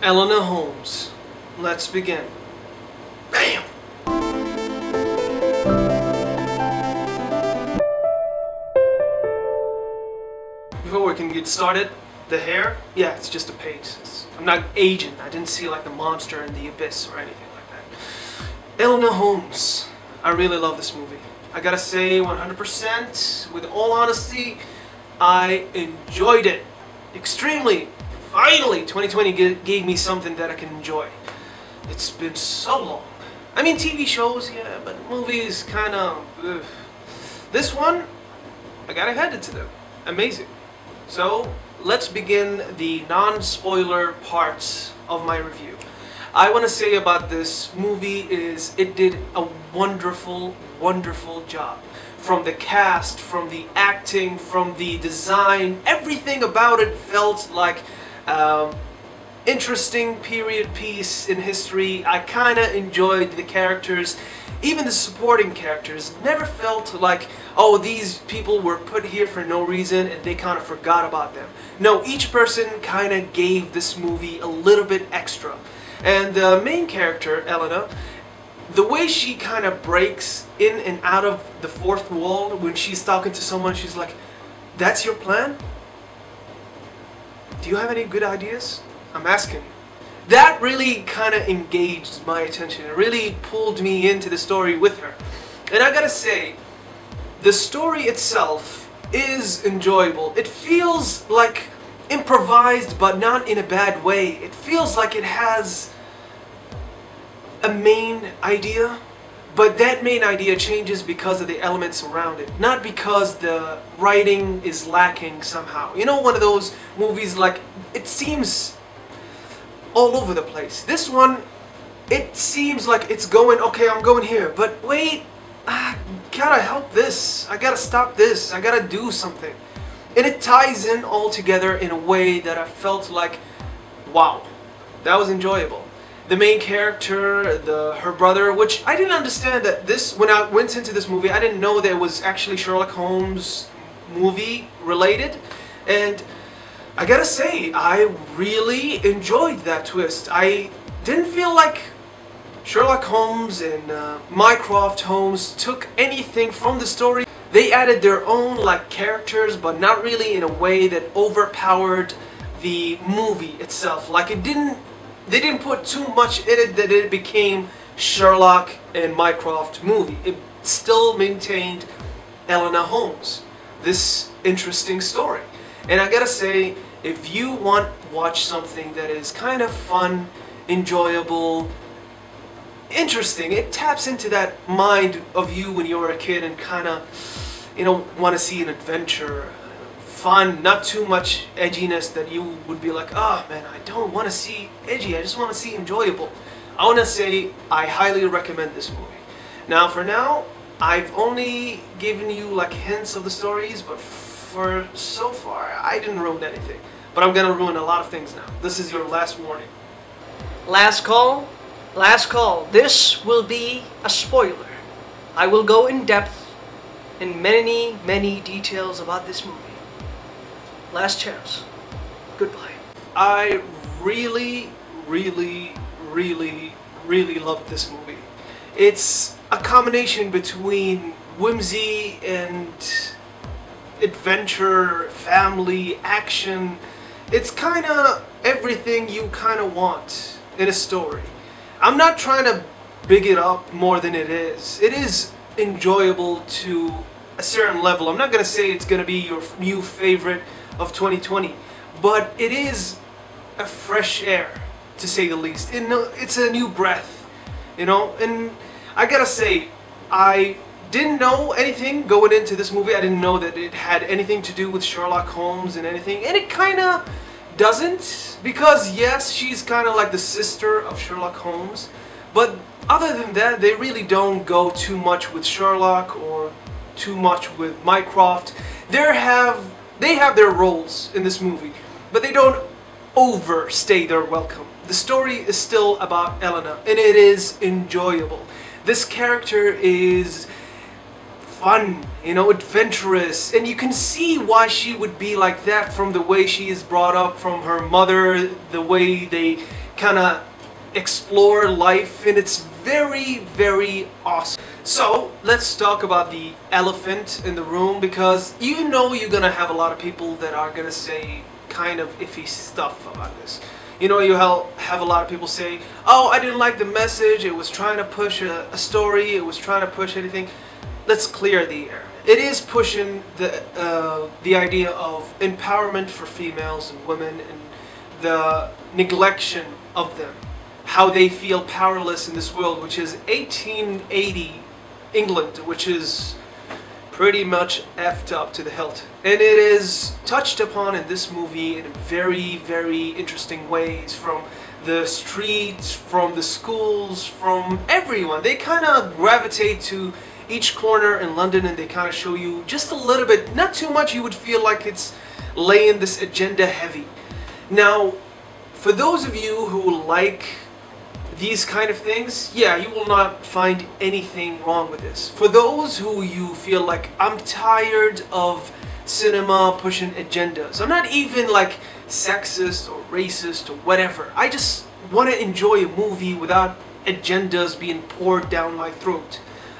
Enola Holmes. Let's begin. Bam! Before we can get started, the hair, yeah, it's just a paste. I'm not aging. I didn't see like the monster in the abyss or anything like that. Enola Holmes. I really love this movie. I gotta say 100%, with all honesty, I enjoyed it extremely. Finally, 2020 gave me something that I can enjoy. It's been so long. I mean, TV shows, yeah, but movies kind of... This one, I gotta hand it to them. Amazing. So, let's begin the non-spoiler parts of my review. I want to say about this movie is it did a wonderful, wonderful job. From the cast, from the acting, from the design, everything about it felt like interesting period piece in history. I kind of enjoyed the characters. Even the supporting characters never felt like, oh, these people were put here for no reason and they kind of forgot about them. No, each person kind of gave this movie a little bit extra. And the main character, Elena, the way she kind of breaks in and out of the fourth wall when she's talking to someone, she's like, that's your plan? Do you have any good ideas? I'm asking. That really kind of engaged my attention. It really pulled me into the story with her. And I gotta say, the story itself is enjoyable. It feels like improvised, but not in a bad way. It feels like it has a main idea, but that main idea changes because of the elements around it, not because the writing is lacking somehow. You know, one of those movies like it seems all over the place. This one, it seems like it's going, okay, I'm going here, but wait, I gotta help this, I gotta stop this, I gotta do something. And it ties in all together in a way that I felt like, wow, that was enjoyable. The main character, her brother, which I didn't understand that this, when I went into this movie, I didn't know that it was actually Sherlock Holmes movie related. And I gotta say, I really enjoyed that twist. I didn't feel like Sherlock Holmes and Mycroft Holmes took anything from the story. They added their own like characters, but not really in a way that overpowered the movie itself. Like they didn't put too much in it that it became Sherlock and Mycroft movie. It still maintained Enola Holmes, this interesting story. And I gotta say, if you want to watch something that is kind of fun, enjoyable, interesting, it taps into that mind of you when you were a kid and kind of, you know, want to see an adventure, fun, not too much edginess that you would be like, oh man, I don't want to see edgy, I just want to see enjoyable. I want to say I highly recommend this movie. Now for now, I've only given you like hints of the stories, but for so far, I didn't ruin anything. But I'm gonna ruin a lot of things now. This is your last warning. Last call. Last call. This will be a spoiler. I will go in depth in many, many details about this movie. Last chance. Goodbye. I really, really, really, really loved this movie. It's a combination between whimsy and adventure, family, action. It's kind of everything you kind of want in a story. I'm not trying to big it up more than it is. It is enjoyable to a certain level. I'm not going to say it's going to be your new favorite of 2020, but it is a fresh air, to say the least. It's a new breath, you know, and I gotta say, I didn't know anything going into this movie. I didn't know that it had anything to do with Sherlock Holmes and anything, and it kind of doesn't, because yes, she's kind of like the sister of Sherlock Holmes, but other than that, they really don't go too much with Sherlock or too much with Mycroft. They have their roles in this movie, but they don't overstay their welcome. The story is still about Elena, and it is enjoyable. This character is fun, you know, adventurous, and you can see why she would be like that from the way she is brought up, from her mother, the way they kind of explore life, and it's very, very awesome. So let's talk about the elephant in the room, because you know you're gonna have a lot of people that are gonna say kind of iffy stuff about this. You know, you have a lot of people say, oh, I didn't like the message, it was trying to push a story, it was trying to push anything. Let's clear the air. It is pushing the idea of empowerment for females and women, and the neglection of them, how they feel powerless in this world, which is 1880 England, which is pretty much effed up to the hilt. And it is touched upon in this movie in very, very interesting ways, from the streets, from the schools, from everyone. They kind of gravitate to each corner in London, and they kind of show you just a little bit, not too much. You would feel like it's laying this agenda heavy. Now, for those of you who like these kind of things, yeah, you will not find anything wrong with this. For those who you feel like, I'm tired of cinema pushing agendas, I'm not even like sexist or racist or whatever, I just want to enjoy a movie without agendas being poured down my throat,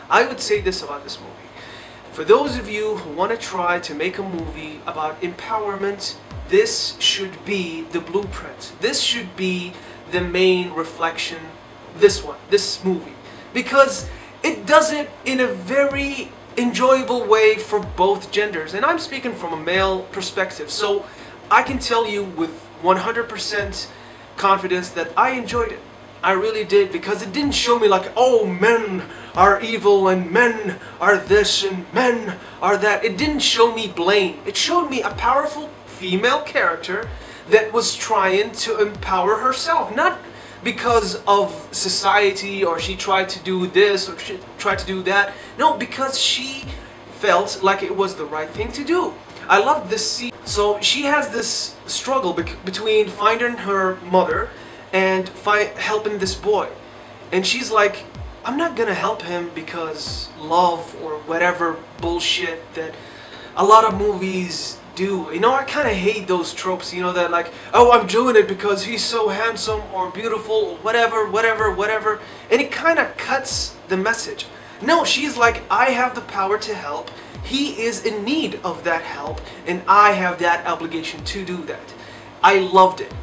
I would say this about this movie. For those of you who want to try to make a movie about empowerment, this should be the blueprint. This should be the main reflection, this movie. Because it does it in a very enjoyable way for both genders. And I'm speaking from a male perspective, so I can tell you with 100% confidence that I enjoyed it. I really did, because it didn't show me like, oh, men are evil and men are this and men are that. It didn't show me blame. It showed me a powerful female character that was trying to empower herself, not because of society or she tried to do this or she tried to do that. No, because she felt like it was the right thing to do. I love this scene. So she has this struggle between finding her mother and helping this boy, and she's like, I'm not gonna help him because love or whatever bullshit that a lot of movies do. You know, I kind of hate those tropes, you know, that like, oh, I'm doing it because he's so handsome or beautiful or whatever, and it kind of cuts the message. No, she's like, I have the power to help, he is in need of that help, and I have that obligation to do that. I loved it.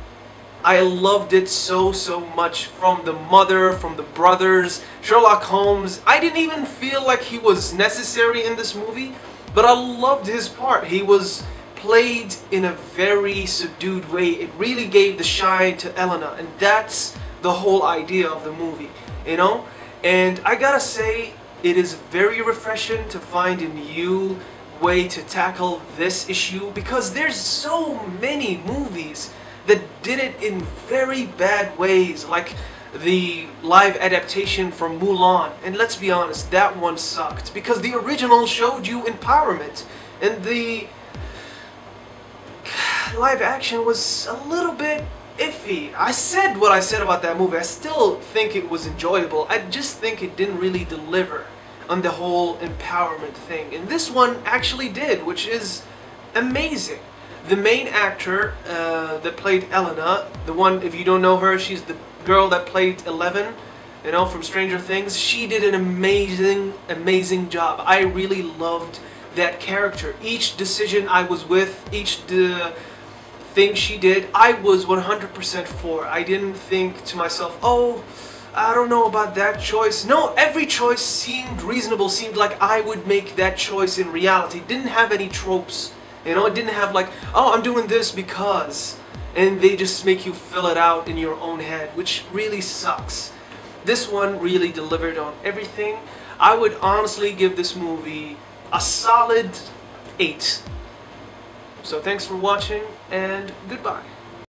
I loved it so much, from the mother, from the brothers, Sherlock Holmes. I didn't even feel like he was necessary in this movie, but I loved his part. He was played in a very subdued way. It really gave the shine to Elena, and that's the whole idea of the movie, you know? And I gotta say, it is very refreshing to find a new way to tackle this issue, because there's so many movies that did it in very bad ways, like the live adaptation from Mulan. And let's be honest, that one sucked, because the original showed you empowerment, and the live action was a little bit iffy. I said what I said about that movie. I still think it was enjoyable. I just think it didn't really deliver on the whole empowerment thing. And this one actually did, which is amazing. The main actor that played Elena, the one, if you don't know her, she's the girl that played Eleven, you know, from Stranger Things. She did an amazing job. I really loved that character. Each decision I was with, each thing she did, I was 100% for. I didn't think to myself, oh, I don't know about that choice. No, every choice seemed reasonable, seemed like I would make that choice in reality. Didn't have any tropes. You know, it didn't have like, oh, I'm doing this because, and they just make you fill it out in your own head, which really sucks. This one really delivered on everything. I would honestly give this movie a solid 8. So thanks for watching, and goodbye.